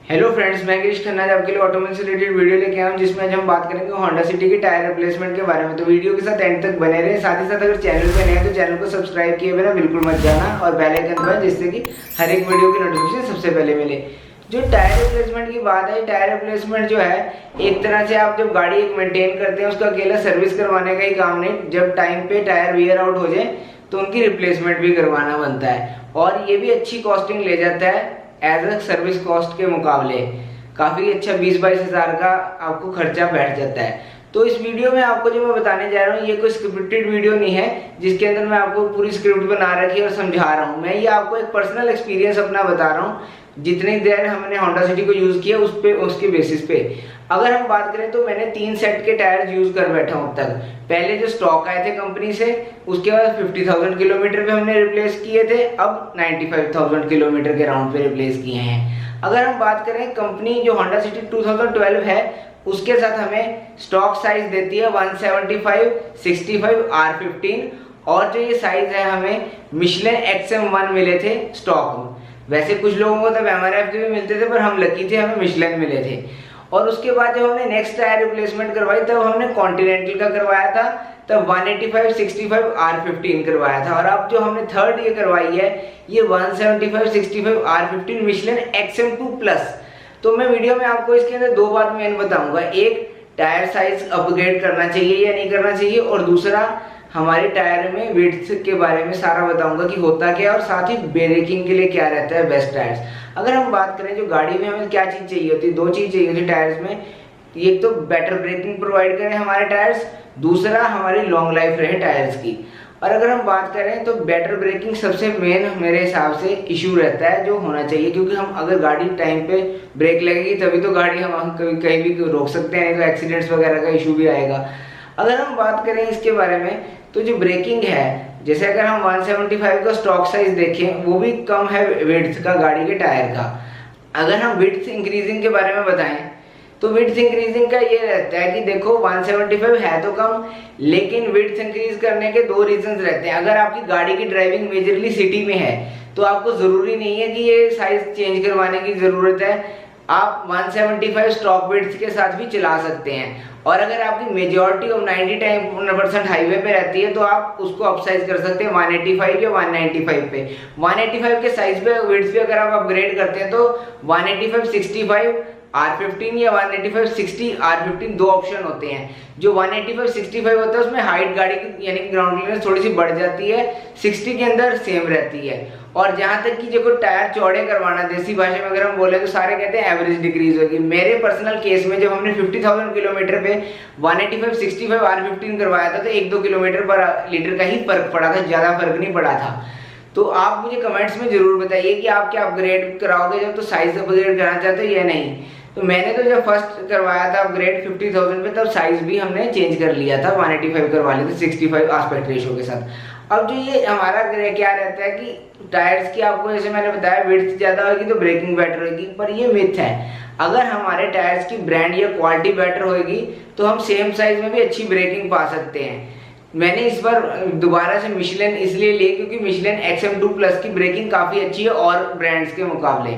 Hello friends, मैं गिरीश खन्ना आपके लिए ऑटोमोबाइल से रिलेटेड वीडियो लेके आया हूं, जिसमें आज हम बात करेंगे होंडा सिटी की टायर रिप्लेसमेंट के बारे में। तो वीडियो के साथ एंड तक बने रहे। साथ ही साथ अगर चैनल पे नए हैं तो चैनल को सब्सक्राइब किए बिना बिल्कुल मत जाना और बेल आइकन दबाएं, जिससे कि हर एक वीडियो की नोटिफिकेशन सबसे पहले मिले। जो टायर रिप्लेसमेंट की बात है, टायर रिप्लेसमेंट जो है एक तरह से आप जब गाड़ी एक मेंटेन करते हैं, उसका अकेला सर्विस करवाने का ही काम नहीं, जब टाइम पे टायर वियर आउट हो जाए तो उनकी रिप्लेसमेंट भी करवाना बनता है। और ये भी अच्छी कॉस्टिंग ले जाता है एज अ सर्विस कॉस्ट के मुकाबले। काफ़ी अच्छा 20-22 हज़ार का आपको खर्चा बैठ जाता है। तो इस वीडियो में आपको जो मैं बताने जा रहा हूँ, ये कोई स्क्रिप्टेड वीडियो नहीं है जिसके अंदर मैं आपको पूरी स्क्रिप्ट बना रखी है और समझा रहा हूँ। मैं ये आपको एक पर्सनल एक्सपीरियंस अपना बता रहा हूँ, जितनी देर हमने होंडा सिटी को यूज़ किया उसके बेसिस पे। अगर हम बात करें तो मैंने 3 सेट के टायर्स यूज़ कर बैठा हूँ अब तक। पहले जो स्टॉक आए थे कंपनी से, उसके बाद 50,000 किलोमीटर पे हमने रिप्लेस किए थे, अब 95,000 किलोमीटर के राउंड पे रिप्लेस किए हैं। अगर हम बात करें, कंपनी जो होंडा सिटी 2012 है उसके साथ हमें स्टॉक साइज देती है 175, 65, R15। और जो ये साइज है हमें मिशेलिन XM1 मिले थे स्टॉक में। वैसे कुछ लोगों को तब MRF के भी मिलते थे, पर हम लकी थे, हमें मिशेलिन मिले थे। और उसके बाद जब हमने नेक्स्ट टायर रिप्लेसमेंट करवाई तब हमने कॉन्टिनेंटल का करवाया था, तब 185, 65, R15 करवाया था। और अब जो हमने थर्ड ये करवाई है, ये 175, 65, R15 मिशेलिन XM2 प्लस। तो मैं वीडियो में आपको इसके अंदर दो बात मेन बताऊंगा। एक, टायर साइज अपग्रेड करना चाहिए या नहीं करना चाहिए, और दूसरा हमारे टायर में विड्थ के बारे में सारा बताऊंगा कि होता क्या है, और साथ ही ब्रेकिंग के लिए क्या रहता है बेस्ट टायर्स। अगर हम बात करें जो गाड़ी में हमें क्या चीज़ चाहिए होती है, दो चीज़ चाहिए होती है टायर्स में। एक तो बेटर ब्रेकिंग प्रोवाइड करें हमारे टायर्स, दूसरा हमारी लॉन्ग लाइफ रहे टायर्स की। और अगर हम बात करें तो बेटर ब्रेकिंग सबसे मेन मेरे हिसाब से इशू रहता है जो होना चाहिए, क्योंकि हम अगर गाड़ी टाइम पे ब्रेक लगेगी तभी तो गाड़ी हम कभी कहीं भी रोक सकते हैं, नहीं तो एक्सीडेंट्स वगैरह का इशू भी आएगा। अगर हम बात करें इसके बारे में तो जो ब्रेकिंग है, जैसे अगर हम 175 का स्टॉक साइज देखें, वो भी कम है विड्थ का गाड़ी के टायर का। अगर हम विड्थ इंक्रीजिंग के बारे में बताएं तो विड्थ इंक्रीजिंग का ये रहता है कि देखो 175 है तो कम, लेकिन विड्थ इंक्रीज करने के दो रीजंस रहते हैं। अगर आपकी गाड़ी की ड्राइविंग मेजरली सिटी में है तो आपको ज़रूरी नहीं है कि ये साइज चेंज करवाने की ज़रूरत है, आप 175 स्टॉक विड्थ के साथ भी चला सकते हैं। और अगर आपकी मेजॉरिटी ऑफ 90% हाईवे पे रहती है तो आप उसको अपसाइज कर सकते हैं 185 या 195 पे। 185 के साइज पे विड्थ पे अगर आप अपग्रेड करते हैं तो 185, 65, R15 या 185, 60, R15 दो ऑप्शन होते हैं। जो 185, 65 होता है उसमें हाइट गाड़ी की यानी कि ग्राउंड क्लियरेंस थोड़ी सी बढ़ जाती है, 60 के अंदर सेम रहती है। और जहाँ तक कि जो टायर चौड़े करवाना, देसी भाषा में अगर हम बोले तो सारे कहते हैं एवरेज डिक्रीज होगी। मेरे पर्सनल केस में जब हमने 50,000 किलोमीटर पे 185, 65, R15 करवाया था तो 1-2 किलोमीटर पर लीटर का ही फर्क पड़ा था, ज़्यादा फर्क नहीं पड़ा था। तो आप मुझे कमेंट्स में ज़रूर बताइए कि आप क्या अपग्रेड कराओगे जब, तो साइज अपग्रेड कराना चाहते हो या नहीं। तो मैंने तो जब फर्स्ट करवाया था अपग्रेड 50,000 पे, तब साइज भी हमने चेंज कर लिया था, 185 करवा लिए थे 65 आस्पेक्ट रेशो के साथ। अब जो ये हमारा क्या रहता है कि टायर्स की आपको जैसे मैंने बताया विड्थ ज़्यादा होगी तो ब्रेकिंग बेटर होगी, पर ये मिथ है। अगर हमारे टायर्स की ब्रांड या क्वालिटी बेटर होगी तो हम सेम साइज में भी अच्छी ब्रेकिंग पा सकते हैं। मैंने इस बार दोबारा से मिशेलिन इसलिए ली क्योंकि मिशेलिन XM2 प्लस की ब्रेकिंग काफ़ी अच्छी है और ब्रांड्स के मुकाबले।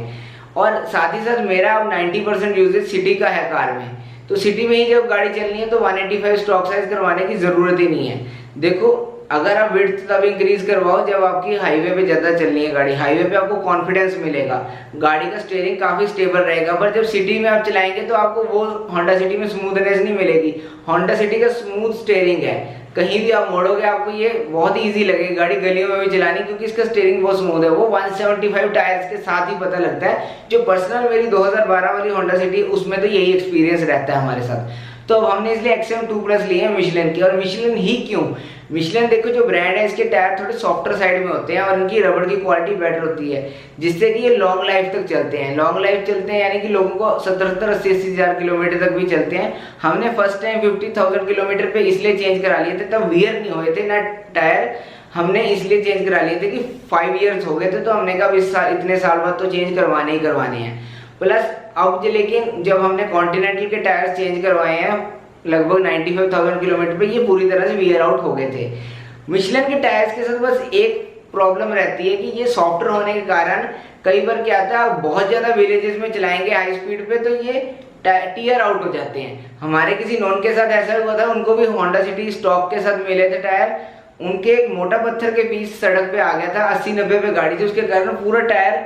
और साथ ही साथ मेरा अब 90% यूजेज सिटी का है कार में, तो सिटी में ही जब गाड़ी चलनी है तो 185 स्टॉक साइज करवाने की ज़रूरत ही नहीं है। देखो, अगर आप विड्थ तब इंक्रीज करवाओ जब आपकी हाईवे पे ज़्यादा चलनी है गाड़ी, हाईवे पे आपको कॉन्फिडेंस मिलेगा, गाड़ी का स्टीयरिंग काफ़ी स्टेबल रहेगा। पर जब सिटी में आप चलाएंगे तो आपको वो होंडा सिटी में स्मूथनेस नहीं मिलेगी। होंडा सिटी का स्मूथ स्टीयरिंग है, कहीं भी आप मोड़ोगे आपको ये बहुत ईजी लगेगी गाड़ी गलियों में भी चलानी, क्योंकि इसका स्टीयरिंग बहुत स्मूथ है। वो 175 टायर्स के साथ ही पता लगता है। जो पर्सनल मेरी 2012 वाली होंडा सिटी, उसमें तो यही एक्सपीरियंस रहता है हमारे साथ। तो अब हमने इसलिए XM2 प्लस लिए हैं मिशेलिन की। और मिशेलिन ही क्यों? मिशेलिन देखो जो ब्रांड है, इसके टायर थोड़े सॉफ्टर साइड में होते हैं और इनकी रबड़ की क्वालिटी बेटर होती है, जिससे कि ये लॉन्ग लाइफ तक चलते हैं। लॉन्ग लाइफ चलते हैं यानी कि लोगों को 70-70, 80-80 हज़ार किलोमीटर तक भी चलते हैं। हमने फर्स्ट टाइम 50,000 किलोमीटर पे इसलिए चेंज करा लिए थे, तब वियर नहीं हुए थे ना टायर, हमने इसलिए चेंज करा लिए थे कि 5 ईयर्स हो गए थे, तो हमने कहा इस साल इतने साल बाद तो चेंज करवाने ही करवाने हैं। प्लस अब लेकिन जब हमने कॉन्टिनेंटल के टायर्स चेंज करवाए हैं लगभग 95,000 किलोमीटर पे, ये पूरी तरह से वियर आउट हो गए थे। मिशेलिन के टायर्स के साथ बस एक प्रॉब्लम रहती है कि ये सॉफ्टर होने के कारण कई बार क्या आता है, आप बहुत ज़्यादा विलेजेस में चलाएंगे हाई स्पीड पे तो ये टीयर आउट हो जाते हैं। हमारे किसी नॉन के साथ ऐसा हुआ था, उनको भी होंडा सिटी स्टॉक के साथ मिले थे टायर, उनके एक मोटा पत्थर के पीस सड़क पे आ गया था, 80-90 पे गाड़ी थी, उसके कारण पूरा टायर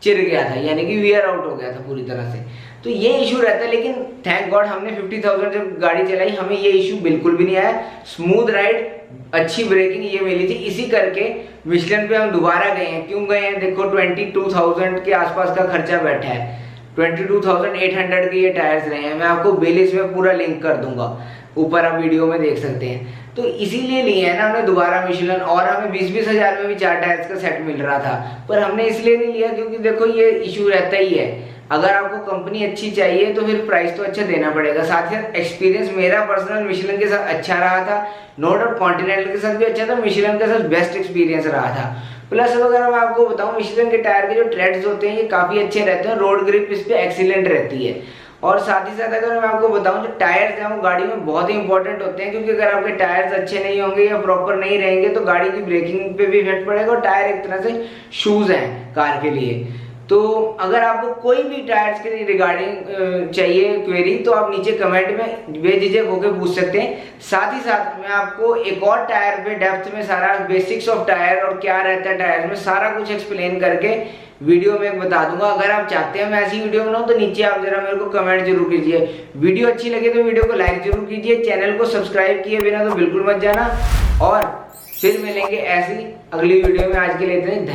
चिर गया था, यानी कि वियर आउट हो गया था पूरी तरह से। तो ये इशू रहता है, लेकिन थैंक गॉड हमने 50,000 जब गाड़ी चलाई हमें ये इशू बिल्कुल भी नहीं आया। स्मूथ राइड, अच्छी ब्रेकिंग ये मिली थी, इसी करके मिशेलिन पे हम दोबारा गए हैं। क्यों गए हैं? देखो 22,000 के आसपास का खर्चा बैठा है, 22,800 के ये टायर्स रहे हैं। मैं आपको बिल इसमें पूरा लिंक कर दूंगा, ऊपर आप वीडियो में देख सकते हैं। तो इसीलिए लिए है ना हमने दोबारा मिशेलिन, और हमें 20-20 हज़ार में भी 4 टायर्स का सेट मिल रहा था, पर हमने इसलिए नहीं लिया क्योंकि देखो ये इशू रहता ही है, अगर आपको कंपनी अच्छी चाहिए तो फिर प्राइस तो अच्छा देना पड़ेगा। साथ ही साथ एक्सपीरियंस मेरा पर्सनल मिशेलिन के साथ अच्छा रहा था, नो डाउट कॉन्टिनेंटल के साथ भी अच्छा था, मिशेलिन के साथ बेस्ट एक्सपीरियंस रहा था। प्लस अगर मैं आपको बताऊं, मिशेलिन के टायर के जो ट्रेड्स होते हैं ये काफ़ी अच्छे रहते हैं, रोड ग्रिप इस पर एक्सीलेंट रहती है। और साथ ही साथ अगर मैं आपको बताऊं, जो टायर्स हैं वो गाड़ी में बहुत ही इंपॉर्टेंट होते हैं, क्योंकि अगर आपके टायर्स अच्छे नहीं होंगे या प्रॉपर नहीं रहेंगे तो गाड़ी की ब्रेकिंग पे भी इफेक्ट पड़ेगा, और टायर एक तरह से शूज़ हैं कार के लिए। तो अगर आपको कोई भी टायर्स के रिगार्डिंग चाहिए क्वेरी तो आप नीचे कमेंट में बेझिझक होकर पूछ सकते हैं। साथ ही साथ मैं आपको एक और टायर पे डेप्थ में सारा बेसिक्स ऑफ टायर और क्या रहता है टायर में सारा कुछ एक्सप्लेन करके वीडियो में बता दूंगा। अगर आप चाहते हैं मैं ऐसी वीडियो बनाऊं तो नीचे आप जरा मेरे को कमेंट जरूर कीजिए। वीडियो अच्छी लगे तो वीडियो को लाइक जरूर कीजिए, चैनल को सब्सक्राइब किए बिना तो बिल्कुल मत जाना, और फिर मिलेंगे ऐसी अगली वीडियो में। आज के लिए इतना ही।